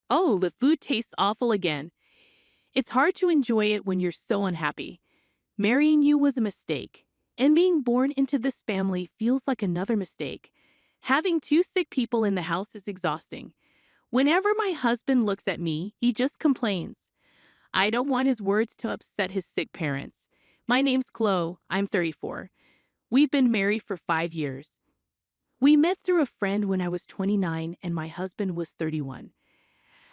Oh, the food tastes awful again. It's hard to enjoy it when you're so unhappy. Marrying you was a mistake, and being born into this family feels like another mistake. Having two sick people in the house is exhausting. Whenever my husband looks at me, he just complains. I don't want his words to upset his sick parents. My name's Chloe. I'm 34. We've been married for 5 years. We met through a friend when I was 29 and my husband was 31.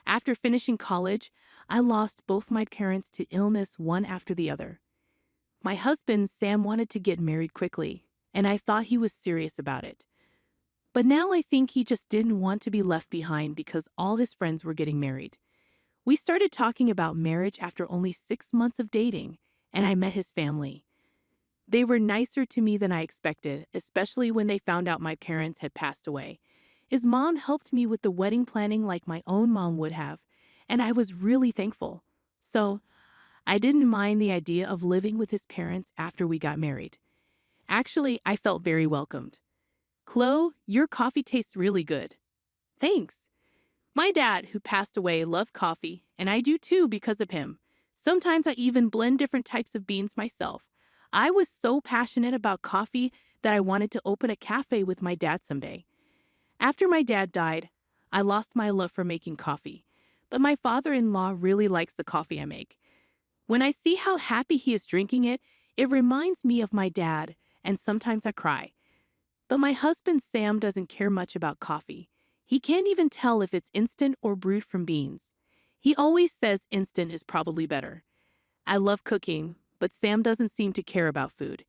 After finishing college, I lost both my parents to illness one after the other. My husband, Sam, wanted to get married quickly, and I thought he was serious about it. But now I think he just didn't want to be left behind because all his friends were getting married. We started talking about marriage after only 6 months of dating, and I met his family. They were nicer to me than I expected, especially when they found out my parents had passed away. His mom helped me with the wedding planning like my own mom would have, and I was really thankful. So, I didn't mind the idea of living with his parents after we got married. Actually, I felt very welcomed. Chloe, your coffee tastes really good. Thanks. My dad, who passed away, loved coffee, and I do too because of him. Sometimes I even blend different types of beans myself. I was so passionate about coffee that I wanted to open a cafe with my dad someday. After my dad died, I lost my love for making coffee, but my father-in-law really likes the coffee I make. When I see how happy he is drinking it, it reminds me of my dad, and sometimes I cry. But my husband Sam doesn't care much about coffee. He can't even tell if it's instant or brewed from beans. He always says instant is probably better. I love cooking, but Sam doesn't seem to care about food.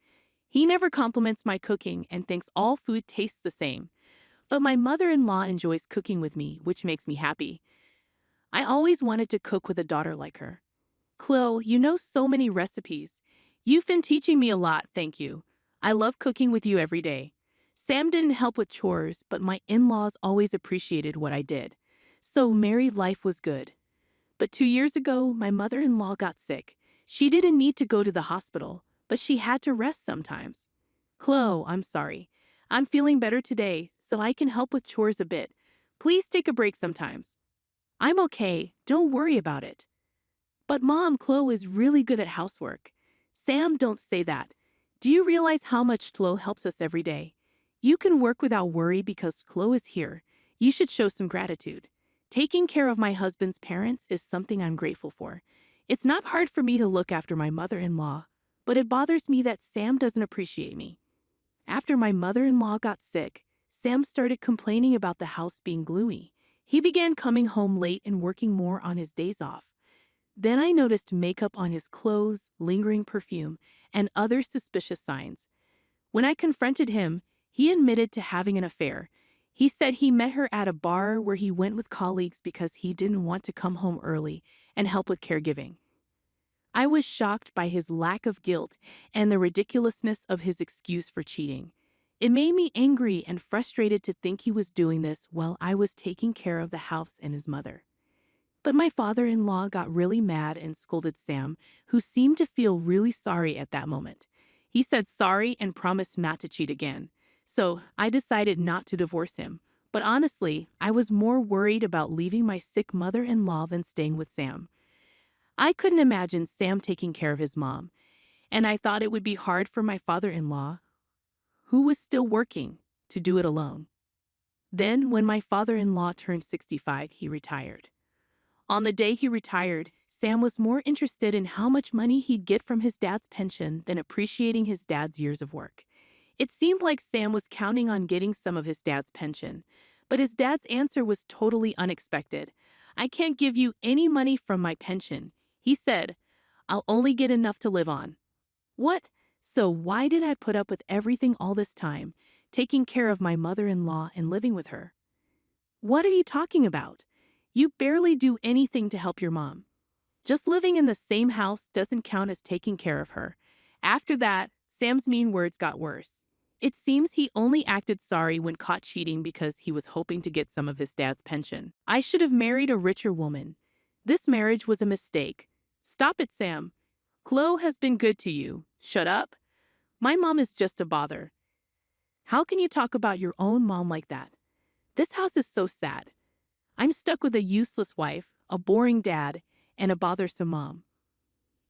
He never compliments my cooking and thinks all food tastes the same. But my mother-in-law enjoys cooking with me, which makes me happy. I always wanted to cook with a daughter like her. Chloe, you know so many recipes. You've been teaching me a lot, thank you. I love cooking with you every day. Sam didn't help with chores, but my in-laws always appreciated what I did. So married life was good. But 2 years ago, my mother-in-law got sick. She didn't need to go to the hospital, but she had to rest sometimes. Chloe, I'm sorry. I'm feeling better today, so I can help with chores a bit. Please take a break sometimes. I'm okay, don't worry about it. But Mom, Chloe is really good at housework. Sam, don't say that. Do you realize how much Chloe helps us every day? You can work without worry because Chloe is here. You should show some gratitude. Taking care of my husband's parents is something I'm grateful for. It's not hard for me to look after my mother-in-law, but it bothers me that Sam doesn't appreciate me. After my mother-in-law got sick, Sam started complaining about the house being gloomy. He began coming home late and working more on his days off. Then I noticed makeup on his clothes, lingering perfume, and other suspicious signs. When I confronted him, he admitted to having an affair. He said he met her at a bar where he went with colleagues because he didn't want to come home early and help with caregiving. I was shocked by his lack of guilt and the ridiculousness of his excuse for cheating. It made me angry and frustrated to think he was doing this while I was taking care of the house and his mother. But my father-in-law got really mad and scolded Sam, who seemed to feel really sorry at that moment. He said sorry and promised not to cheat again. So I decided not to divorce him. But honestly, I was more worried about leaving my sick mother-in-law than staying with Sam. I couldn't imagine Sam taking care of his mom, and I thought it would be hard for my father-in-law, who was still working, to do it alone. Then, when my father-in-law turned 65, he retired. On the day he retired, Sam was more interested in how much money he'd get from his dad's pension than appreciating his dad's years of work. It seemed like Sam was counting on getting some of his dad's pension, but his dad's answer was totally unexpected. I can't give you any money from my pension, he said. I'll only get enough to live on. What? So why did I put up with everything all this time, taking care of my mother-in-law and living with her? What are you talking about? You barely do anything to help your mom. Just living in the same house doesn't count as taking care of her. After that, Sam's mean words got worse. It seems he only acted sorry when caught cheating because he was hoping to get some of his dad's pension. I should have married a richer woman. This marriage was a mistake. Stop it, Sam. Chloe has been good to you. Shut up. My mom is just a bother. How can you talk about your own mom like that? This house is so sad. I'm stuck with a useless wife, a boring dad, and a bothersome mom.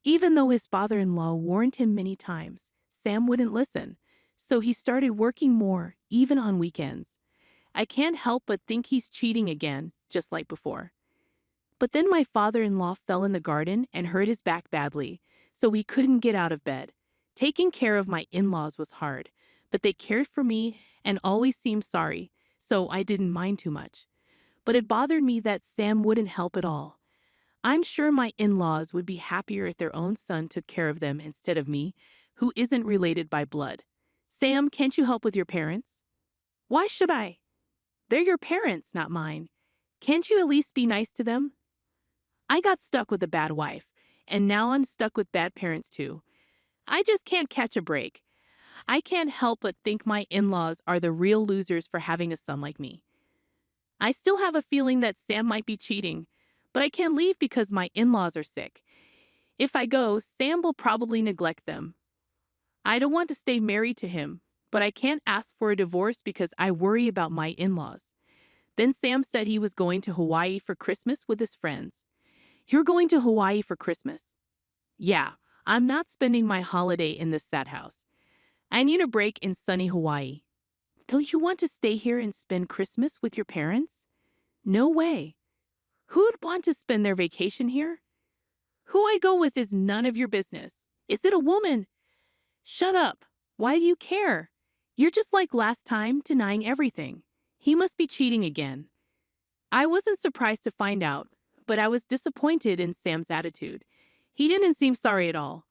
Even though his father-in-law warned him many times, Sam wouldn't listen, so he started working more, even on weekends. I can't help but think he's cheating again, just like before. But then my father-in-law fell in the garden and hurt his back badly, so he couldn't get out of bed. Taking care of my in-laws was hard, but they cared for me and always seemed sorry, so I didn't mind too much. But it bothered me that Sam wouldn't help at all. I'm sure my in-laws would be happier if their own son took care of them instead of me, who isn't related by blood. Sam, can't you help with your parents? Why should I? They're your parents, not mine. Can't you at least be nice to them? I got stuck with a bad wife, and now I'm stuck with bad parents too. I just can't catch a break. I can't help but think my in-laws are the real losers for having a son like me. I still have a feeling that Sam might be cheating, but I can't leave because my in-laws are sick. If I go, Sam will probably neglect them. I don't want to stay married to him, but I can't ask for a divorce because I worry about my in-laws. Then Sam said he was going to Hawaii for Christmas with his friends. You're going to Hawaii for Christmas? Yeah, I'm not spending my holiday in this sad house. I need a break in sunny Hawaii. Don't you want to stay here and spend Christmas with your parents? No way. Who'd want to spend their vacation here? Who I go with is none of your business. Is it a woman? Shut up. Why do you care? You're just like last time, denying everything. He must be cheating again. I wasn't surprised to find out, but I was disappointed in Sam's attitude. He didn't seem sorry at all.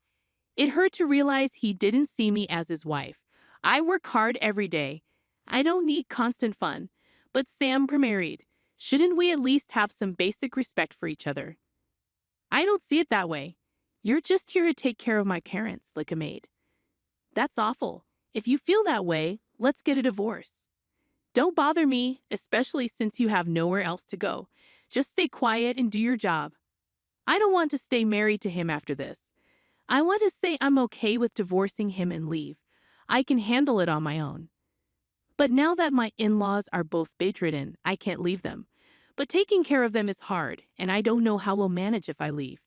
It hurt to realize he didn't see me as his wife. I work hard every day. I don't need constant fun. But Sam, we're married. Shouldn't we at least have some basic respect for each other? I don't see it that way. You're just here to take care of my parents, like a maid. That's awful. If you feel that way, let's get a divorce. Don't bother me, especially since you have nowhere else to go. Just stay quiet and do your job. I don't want to stay married to him after this. I want to say I'm okay with divorcing him and leave. I can handle it on my own. But now that my in-laws are both bedridden, I can't leave them. But taking care of them is hard, and I don't know how we'll manage if I leave.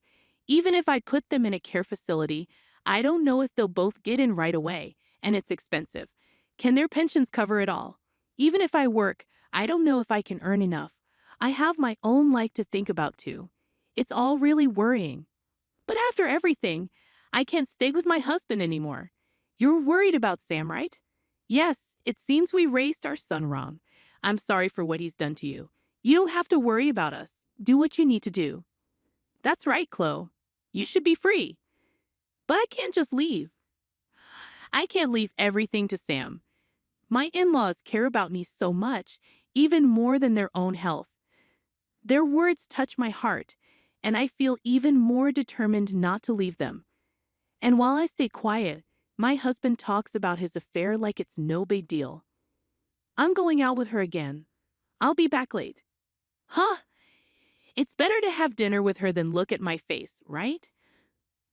Even if I put them in a care facility, I don't know if they'll both get in right away, and it's expensive. Can their pensions cover it all? Even if I work, I don't know if I can earn enough. I have my own life to think about too. It's all really worrying. But after everything, I can't stay with my husband anymore. You're worried about Sam, right? Yes, it seems we raised our son wrong. I'm sorry for what he's done to you. You don't have to worry about us. Do what you need to do. That's right, Chloe. You should be free. But I can't just leave. I can't leave everything to Sam. My in-laws care about me so much, even more than their own health. Their words touch my heart, and I feel even more determined not to leave them. And while I stay quiet, my husband talks about his affair like it's no big deal. I'm going out with her again. I'll be back late. Huh? It's better to have dinner with her than look at my face, right?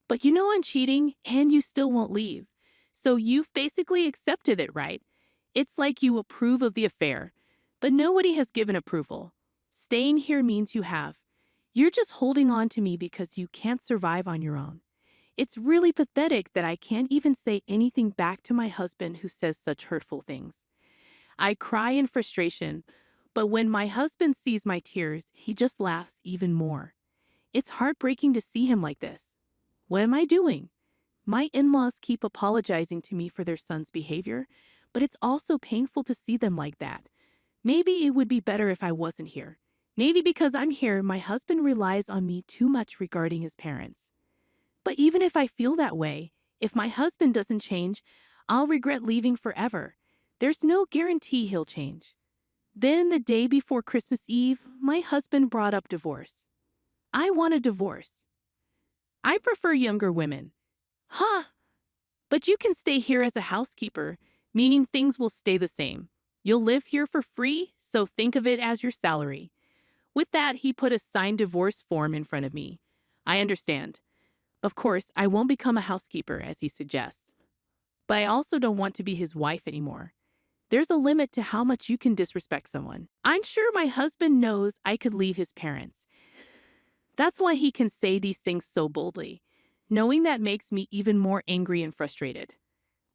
But you know I'm cheating, and you still won't leave. So you've basically accepted it, right? It's like you approve of the affair, but nobody has given approval. Staying here means you have. You're just holding on to me because you can't survive on your own. It's really pathetic that I can't even say anything back to my husband who says such hurtful things. I cry in frustration, but when my husband sees my tears, he just laughs even more. It's heartbreaking to see him like this. What am I doing? My in-laws keep apologizing to me for their son's behavior, but it's also painful to see them like that. Maybe it would be better if I wasn't here. Maybe because I'm here, my husband relies on me too much regarding his parents. But even if I feel that way, if my husband doesn't change, I'll regret leaving forever. There's no guarantee he'll change. Then, the day before Christmas Eve, my husband brought up divorce. I want a divorce. I prefer younger women. Huh? But you can stay here as a housekeeper, meaning things will stay the same. You'll live here for free, so think of it as your salary. With that, he put a signed divorce form in front of me. I understand. Of course, I won't become a housekeeper, as he suggests. But I also don't want to be his wife anymore. There's a limit to how much you can disrespect someone. I'm sure my husband knows I could leave his parents. That's why he can say these things so boldly. Knowing that makes me even more angry and frustrated.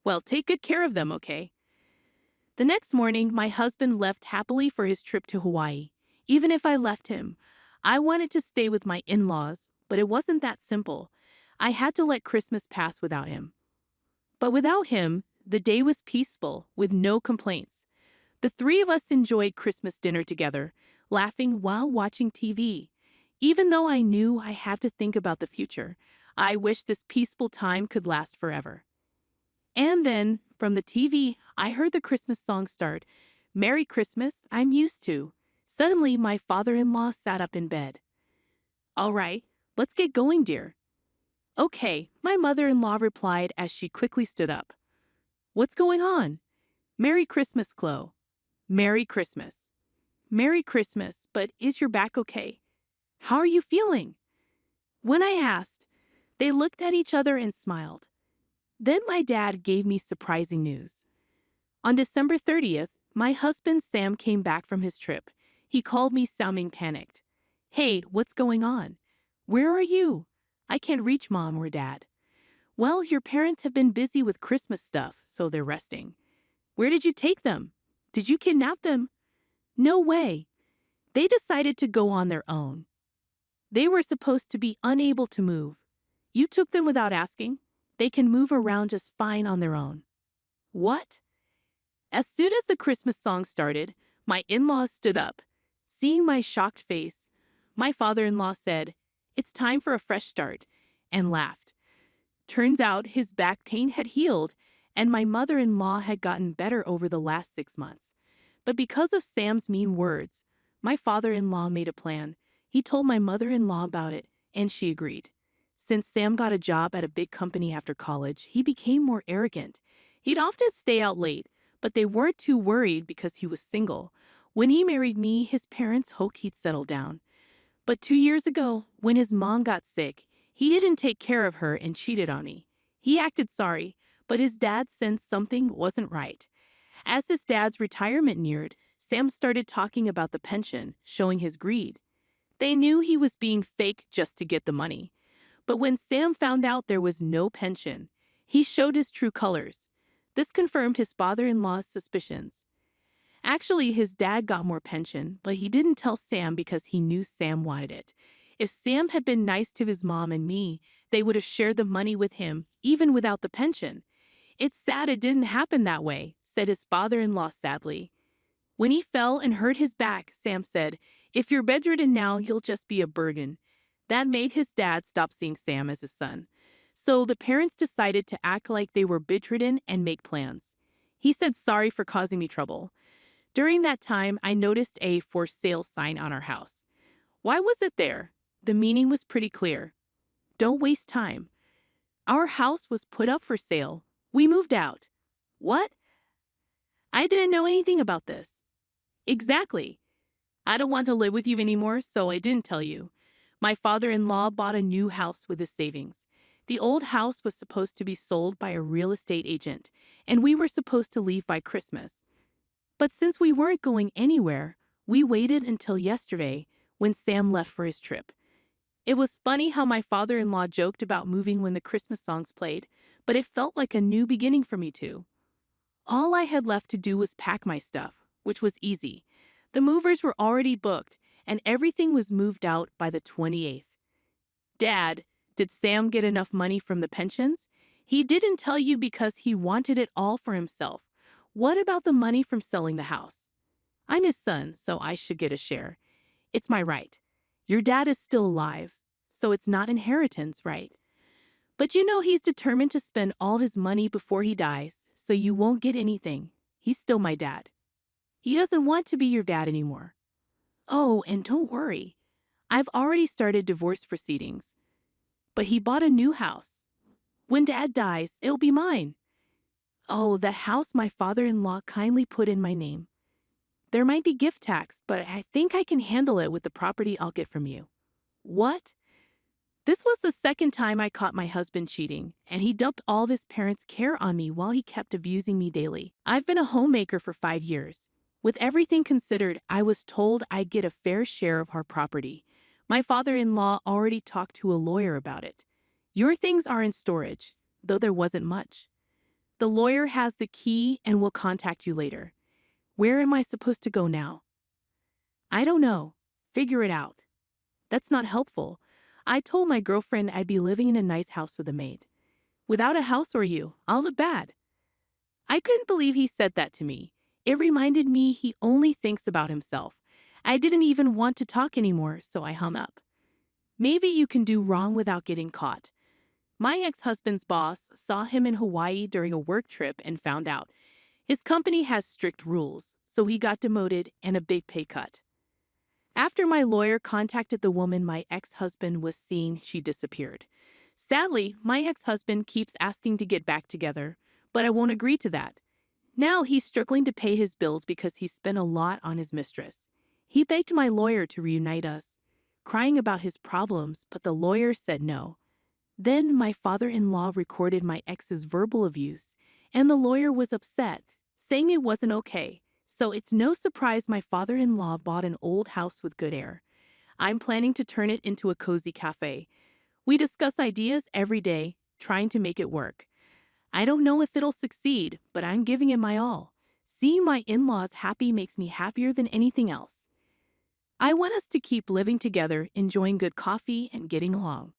Well, take good care of them, okay? The next morning, my husband left happily for his trip to Hawaii. Even if I left him, I wanted to stay with my in-laws, but it wasn't that simple. I had to let Christmas pass without him. But without him, the day was peaceful, with no complaints. The three of us enjoyed Christmas dinner together, laughing while watching TV. Even though I knew I had to think about the future, I wished this peaceful time could last forever. And then, from the TV, I heard the Christmas song start. Merry Christmas, I'm used to. Suddenly, my father-in-law sat up in bed. All right, let's get going, dear. Okay, my mother-in-law replied as she quickly stood up. What's going on? Merry Christmas, Chloe. Merry Christmas. Merry Christmas, but is your back okay? How are you feeling? When I asked, they looked at each other and smiled. Then my dad gave me surprising news. On December 30th, my husband Sam came back from his trip. He called me sounding panicked. Hey, what's going on? Where are you? I can't reach Mom or Dad. Well, your parents have been busy with Christmas stuff, so they're resting. Where did you take them? Did you kidnap them? No way. They decided to go on their own. They were supposed to be unable to move. You took them without asking? They can move around just fine on their own. What? As soon as the Christmas song started, my in-laws stood up. Seeing my shocked face, my father-in-law said, "It's time for a fresh start," and laughed. Turns out his back pain had healed, and my mother-in-law had gotten better over the last 6 months. But because of Sam's mean words, my father-in-law made a plan. He told my mother-in-law about it, and she agreed. Since Sam got a job at a big company after college, he became more arrogant. He'd often stay out late, but they weren't too worried because he was single. When he married me, his parents hoped he'd settle down. But 2 years ago, when his mom got sick, he didn't take care of her and cheated on me. He acted sorry, but his dad sensed something wasn't right. As his dad's retirement neared, Sam started talking about the pension, showing his greed. They knew he was being fake just to get the money. But when Sam found out there was no pension, he showed his true colors. This confirmed his father-in-law's suspicions. Actually, his dad got more pension, but he didn't tell Sam because he knew Sam wanted it. If Sam had been nice to his mom and me, they would have shared the money with him, even without the pension. It's sad it didn't happen that way, said his father-in-law sadly. When he fell and hurt his back, Sam said, "If you're bedridden now, you'll just be a burden." That made his dad stop seeing Sam as his son. So the parents decided to act like they were bedridden and make plans. He said sorry for causing me trouble. During that time, I noticed a for sale sign on our house. Why was it there? The meaning was pretty clear. Don't waste time. Our house was put up for sale. We moved out. What? I didn't know anything about this. Exactly. I don't want to live with you anymore, so I didn't tell you. My father-in-law bought a new house with his savings. The old house was supposed to be sold by a real estate agent, and we were supposed to leave by Christmas. But since we weren't going anywhere, we waited until yesterday when Sam left for his trip. It was funny how my father-in-law joked about moving when the Christmas songs played, but it felt like a new beginning for me too. All I had left to do was pack my stuff, which was easy. The movers were already booked, and everything was moved out by the 28th. Dad, did Sam get enough money from the pensions? He didn't tell you because he wanted it all for himself. What about the money from selling the house? I'm his son, so I should get a share. It's my right. Your dad is still alive, so it's not inheritance, right? But you know he's determined to spend all his money before he dies, so you won't get anything. He's still my dad. He doesn't want to be your dad anymore. Oh, and don't worry. I've already started divorce proceedings. But he bought a new house. When Dad dies, it'll be mine. Oh, the house my father-in-law kindly put in my name. There might be gift tax, but I think I can handle it with the property I'll get from you. What? This was the second time I caught my husband cheating, and he dumped all of his parents' care on me while he kept abusing me daily. I've been a homemaker for 5 years. With everything considered, I was told I'd get a fair share of our property. My father-in-law already talked to a lawyer about it. Your things are in storage, though there wasn't much. The lawyer has the key and will contact you later. Where am I supposed to go now? I don't know. Figure it out. That's not helpful. I told my girlfriend I'd be living in a nice house with a maid. Without a house or you, I'll look bad. I couldn't believe he said that to me. It reminded me he only thinks about himself. I didn't even want to talk anymore, so I hung up. Maybe you can do wrong without getting caught. My ex-husband's boss saw him in Hawaii during a work trip and found out. His company has strict rules, so he got demoted and a big pay cut. After my lawyer contacted the woman my ex-husband was seeing, she disappeared. Sadly, my ex-husband keeps asking to get back together, but I won't agree to that. Now he's struggling to pay his bills because he spent a lot on his mistress. He begged my lawyer to reunite us, crying about his problems, but the lawyer said no. Then my father-in-law recorded my ex's verbal abuse, and the lawyer was upset, saying it wasn't okay. So it's no surprise my father-in-law bought an old house with good air. I'm planning to turn it into a cozy cafe. We discuss ideas every day, trying to make it work. I don't know if it'll succeed, but I'm giving it my all. Seeing my in-laws happy makes me happier than anything else. I want us to keep living together, enjoying good coffee and getting along.